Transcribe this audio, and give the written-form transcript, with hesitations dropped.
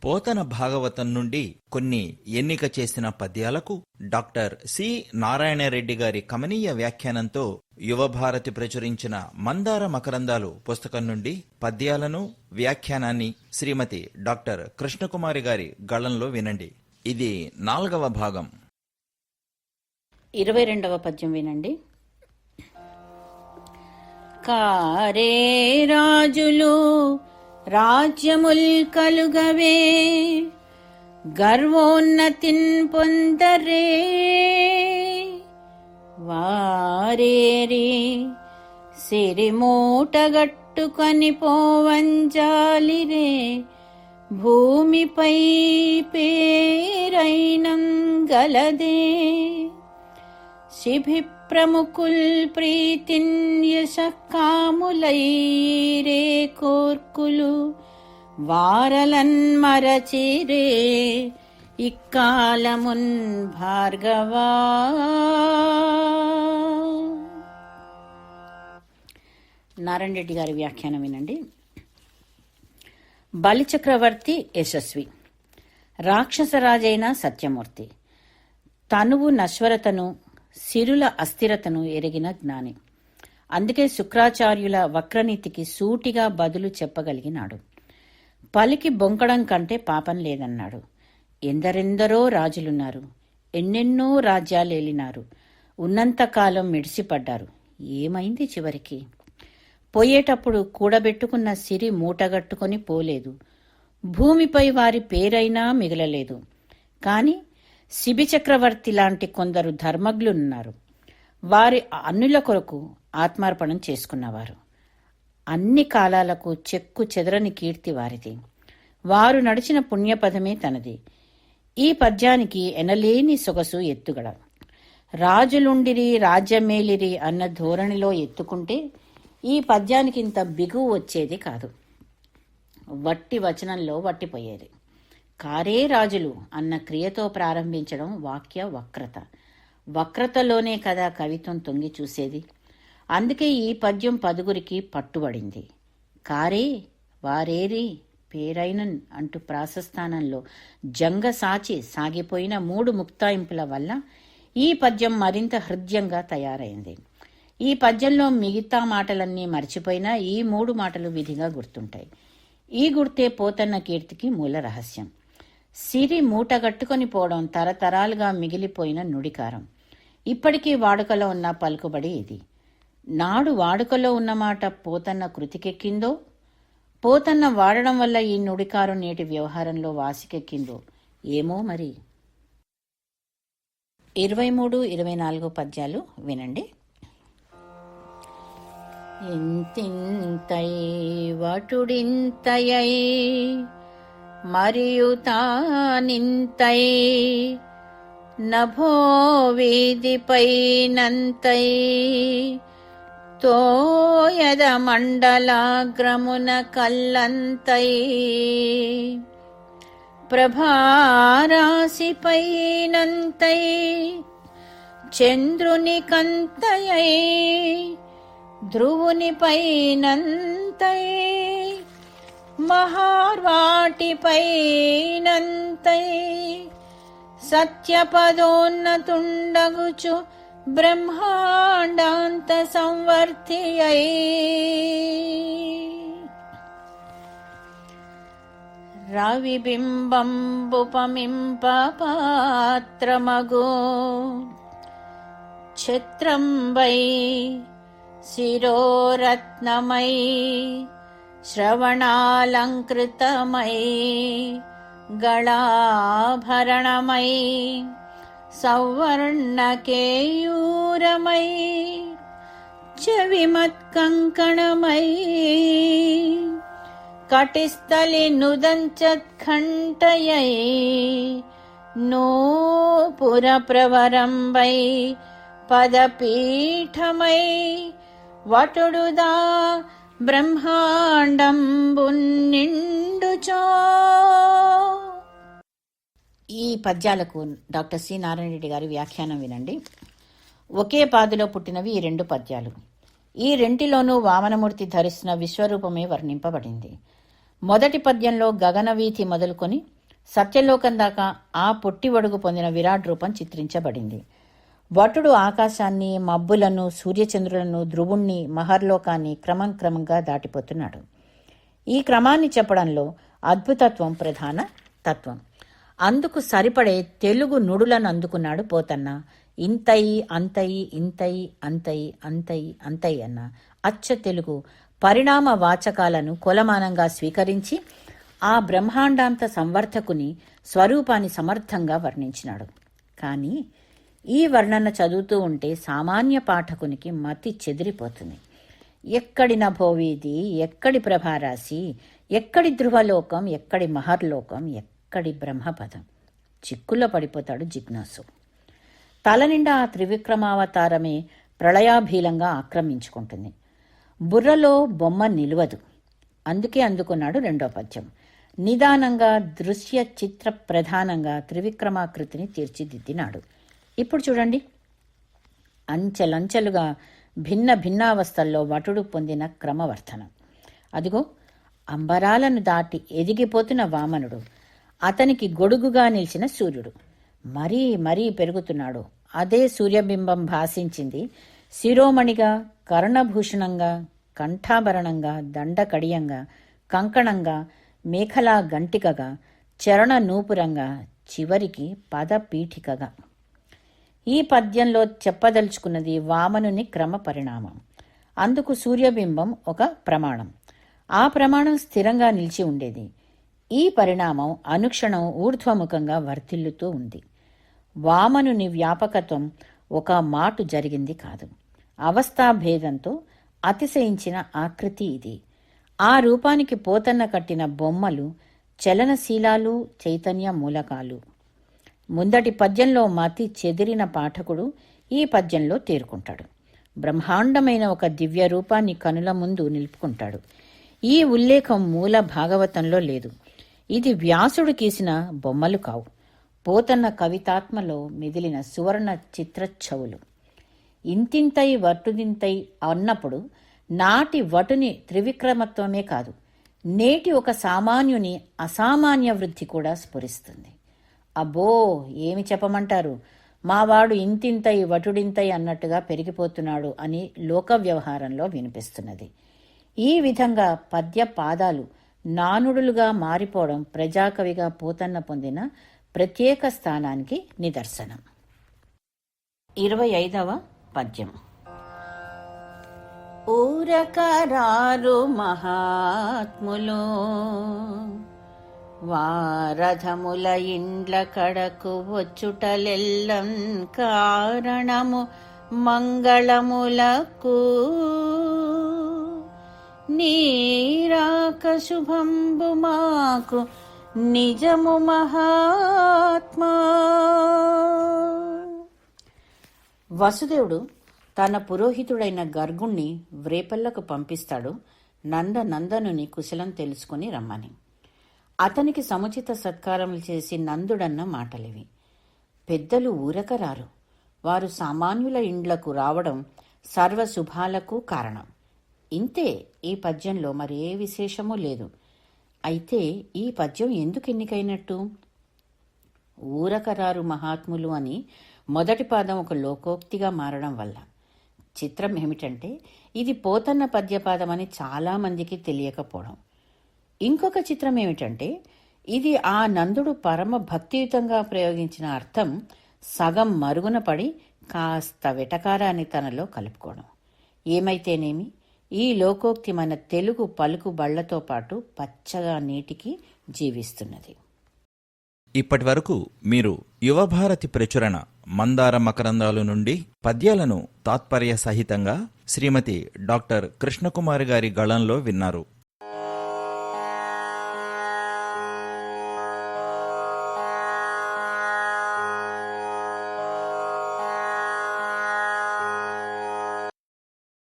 పోతన భాగవతం నుండి కొన్ని ఎన్నిక చేసిన పద్యాలకు డాక్టర్ సి నారాయణరెడ్డి గారి కమనీయ వ్యాఖ్యానంతో యువభారతి ప్రచురించిన మందార మకరందాలు పుస్తకం నుండి పద్యాలను వ్యాఖ్యానాన్ని శ్రీమతి డాక్టర్ కృష్ణకుమారి గారి గళంలో వినండి. ఇది 4వ భాగం. 22వ పద్యం వినండి. కారే రాజులు రాజ్యముల్ కలుగవే, గర్వోన్నతిన్ పొందరే, వారేరి సిరిమూటగట్టుకొని పోవంజాలిరే, భూమిపై పేరైనం గలదే, శిభి ప్రముకుల్ ప్రీతిన్ యశకాములైరే, కోర్కులు వారలన్ మరచిరే, ఇక్కాలమున్ భార్గవా. నారాయణ రెడ్డి గారి వ్యాఖ్యానం వినండి. బలిచక్రవర్తి యశస్వి, రాక్షసరాజైన సత్యమూర్తి, తనువు నశ్వరతను సిరుల అస్థిరతను ఎరిగిన జ్ఞాని. అందుకే శుక్రాచార్యుల వక్రనీతికి సూటిగా బదులు చెప్పగలిగినాడు. పలికి బొంకడం కంటే పాపం లేదన్నాడు. ఎందరెందరో రాజులున్నారు, ఎన్నెన్నో రాజ్యాలేలినారు, ఉన్నంతకాలం మిడిసిపడ్డారు. ఏమైంది చివరికి? పోయేటప్పుడు కూడబెట్టుకున్న సిరి మూటగట్టుకొని పోలేదు, భూమిపై వారి పేరైనా మిగలలేదు. కాని శిబిచక్రవర్తి లాంటి కొందరు ధర్మజ్ఞులున్నారు. వారి అన్నుల కొరకు ఆత్మార్పణం చేసుకున్నవారు. అన్ని కాలాలకు చెక్కు చెదరని కీర్తి వారిది. వారు నడిచిన పుణ్యపదమే తనది. ఈ పద్యానికి ఎనలేని సొగసు ఎత్తుగడ. రాజులుండిరి రాజ్యమేలిరి అన్న ధోరణిలో ఎత్తుకుంటే ఈ పద్యానికి ఇంత బిగువు వచ్చేది కాదు. వట్టి వచనంలో వట్టిపోయేది. కారే రాజులు అన్న క్రియతో ప్రారంభించడం వాక్య వక్రత. వక్రతలోనే కదా కవిత్వం తొంగి చూసేది. అందుకే ఈ పద్యం పదుగురికి పట్టుబడింది. కారే వారేరి పేరైనన్ అంటూ ప్రాసస్థానంలో జంగ సాచి సాగిపోయిన 3 ముక్తాయింపుల వల్ల ఈ పద్యం మరింత హృద్యంగా తయారైంది. ఈ పద్యంలో మిగతా మాటలన్నీ మర్చిపోయినా ఈ 3 మాటలు విధిగా గుర్తుంటాయి. ఈ గుర్తే పోతన్న కీర్తికి మూల రహస్యం. సిరి మూటగట్టుకొని పోవడం తరతరాలుగా మిగిలిపోయిన నుడికారం. ఇప్పటికీ వాడుకలో ఉన్న పలుకుబడి ఇది. నాడు వాడుకలో ఉన్నమాట పోతన్న కృతికెక్కిందో, పోతన్న వాడడం వల్ల ఈ నుడికారం నేటి వ్యవహారంలో వాసికెక్కిందో ఏమో మరి. 23, 24 పద్యాలు వినండి. ఇంతింతై వటుడింతయై మరియు తానింతై, నభో వీధిపై నంతై, తోయద మండలాగ్రమున కల్లంతై, ప్రభారాశిపై నంతై, చంద్రుని కంతయై, ధ్రువునిపై నంతై, మహార్వాటిపై నంతై, సత్యపదోన్నతుండగుచు బ్రహ్మాండాంత సంవర్తియై, రవిబింబంబుపమింప పాత్రమగు, ఛత్రంబై శిరోరత్నమై, శ్రవణాలంకృతమై, గళాభరణమై, సౌవర్ణకేయూరమై, చెవిమత్కంకణమై, కటిస్థలి నుదంచత్కంఠయై, నూపుర ప్రవరంబై, పదపీఠమై, వటుడుదా బ్రహ్మాండంబు నిండుచో. ఈ పద్యాలకు డాక్టర్ సి నారాయణ రెడ్డి గారి వ్యాఖ్యానం వినండి. ఒకే పాదులో పుట్టినవి ఈ 2 పద్యాలు. ఈ రెంటిలోనూ వామనమూర్తి ధరిస్తున్న విశ్వరూపమే వర్ణింపబడింది. మొదటి పద్యంలో గగనవీథి మొదలుకొని సత్యలోకం దాకా ఆ పొట్టివడుగు పొందిన విరాట్ రూపం చిత్రించబడింది. వటుడు ఆకాశాన్ని, మబ్బులను, సూర్యచంద్రులను, ధ్రువుణ్ణి, మహర్లోకాన్ని క్రమంగా దాటిపోతున్నాడు. ఈ క్రమాన్ని చెప్పడంలో అద్భుతత్వం ప్రధాన తత్వం. అందుకు సరిపడే తెలుగు నుడులను అందుకున్నాడు పోతన్న. ఇంతయి అంతయి ఇంతయి అంతయి అంతయి అంతయి అన్న అచ్చ తెలుగు పరిణామ వాచకాలను కొలమానంగా స్వీకరించి ఆ బ్రహ్మాండాంత సంవర్ధకుని స్వరూపాన్ని సమర్థంగా వర్ణించినాడు. కానీ ఈ వర్ణన చదువుతూ ఉంటే సామాన్య పాఠకునికి మతి చెదిరిపోతుంది. ఎక్కడి నభోవీధి, ఎక్కడి ప్రభారాశి, ఎక్కడి ధ్రువలోకం, ఎక్కడి మహర్లోకం, ఎక్కడి బ్రహ్మపదం? చిక్కుల్లో పడిపోతాడు జిజ్ఞాసు. తలనిండా ఆ త్రివిక్రమావతారమే ప్రళయాభీలంగా ఆక్రమించుకుంటుంది. బుర్రలో బొమ్మ నిలువదు. అందుకే అందుకున్నాడు రెండో పద్యం. నిదానంగా దృశ్య చిత్ర ప్రధానంగా త్రివిక్రమాకృతిని తీర్చిదిద్దినాడు. ఇప్పుడు చూడండి, అంచెలంచెలుగా భిన్న భిన్నావస్థల్లో వటుడు పొందిన క్రమవర్ధనం. అదిగో అంబరాలను దాటి ఎదిగిపోతున్న వామనుడు, అతనికి గొడుగుగా నిలిచిన సూర్యుడు మరీ మరీ పెరుగుతున్నాడు. అదే సూర్యబింబం భాసించింది శిరోమణిగా, కర్ణభూషణంగా, కంఠాభరణంగా, దండకడియంగా, కంకణంగా, మేఖలా గంటికగా, చరణ నూపురంగా, చివరికి పదపీఠికగా. ఈ పద్యంలో చెప్పదలుచుకున్నది వామనుని క్రమ పరిణామం. అందుకు సూర్యబింబం ఒక ప్రమాణం. ఆ ప్రమాణం స్థిరంగా నిలిచి ఉండేది. ఈ పరిణామం అనుక్షణం ఊర్ధ్వముఖంగా వర్ధిల్లుతూ ఉంది. వామనుని వ్యాపకత్వం ఒక మాటు జరిగింది కాదు. అవస్థాభేదంతో అతిశయించిన ఆకృతి ఇది. ఆ రూపానికి పోతన్న కట్టిన బొమ్మలు చలనశీలాలు, చైతన్య మూలకాలు. ముందటి పద్యంలో మతి చెదిరిన పాఠకుడు ఈ పద్యంలో తేరుకుంటాడు. బ్రహ్మాండమైన ఒక దివ్య రూపాన్ని కనుల ముందు నిలుపుకుంటాడు. ఈ ఉల్లేఖం మూల భాగవతంలో లేదు. ఇది వ్యాసుడు గీసిన బొమ్మలు కావు, పోతన్న కవితాత్మలో మిదిలిన సువర్ణ చిత్రఛవులు. ఇంతింతై వటుదింతై అన్నప్పుడు నాటి వటుని త్రివిక్రమత్వమే కాదు, నేటి ఒక సామాన్యుని అసామాన్య వృద్ధి కూడా స్ఫురిస్తుంది. అబ్బో, ఏమి చెప్పమంటారు, మావాడు ఇంతింతై వటుడింతై అన్నట్టుగా పెరిగిపోతున్నాడు అని లోక వ్యవహారంలో వినిపిస్తున్నది. ఈ విధంగా పద్య పాదాలు నానుడులుగా మారిపోవడం ప్రజాకవిగా పోతన్న పొందిన ప్రత్యేక స్థానానికి నిదర్శనం. 25వ పద్యం. ఊరకరారు మహాత్ములు వారథముల ఇండ్ల కడకు వచ్చుటలెల్లం కారణము మంగళములకు నీరాక శుభంబు మాకు నిజము మహాత్మా. వసుదేవుడు తన పురోహితుడైన గర్గుణ్ణి వ్రేపల్లకు పంపిస్తాడు నందనందనుని కుశలం తెలుసుకుని రమ్మని. అతనికి సముచిత సత్కారములు చేసి నందుడన్న మాటలివి. పెద్దలు ఊరకరారు, వారు సామాన్యుల ఇండ్లకు రావడం సర్వశుభాలకు కారణం. ఇంతే, ఈ పద్యంలో మరే విశేషమూ లేదు. అయితే ఈ పద్యం ఎందుకు ఎన్నికైనట్టు? ఊరకరారు మహాత్ములు అని మొదటి పాదం ఒక లోకోక్తిగా మారడం వల్ల. చిత్రం ఏమిటంటే, ఇది పోతన్న పద్యపాదమని చాలామందికి తెలియకపోవడం. ఇంకొక చిత్రం ఏమిటంటే, ఇది ఆ నందుడు పరమ భక్తియుతంగా ప్రయోగించిన అర్థం సగం మరుగున పడి కాస్త వెటకారాన్ని తనలో కలుపుకోవడం. ఏమైతేనేమి, ఈ లోకోక్తి మన తెలుగు పలుకు బళ్లతో పాటు పచ్చగా నేటికి జీవిస్తున్నది. ఇప్పటి వరకు మీరు యువభారతి ప్రచురణ మందార మకరందాలు నుండి పద్యాలను తాత్పర్య సహితంగా శ్రీమతి డాక్టర్ కృష్ణకుమారి గారి గళంలో విన్నారు.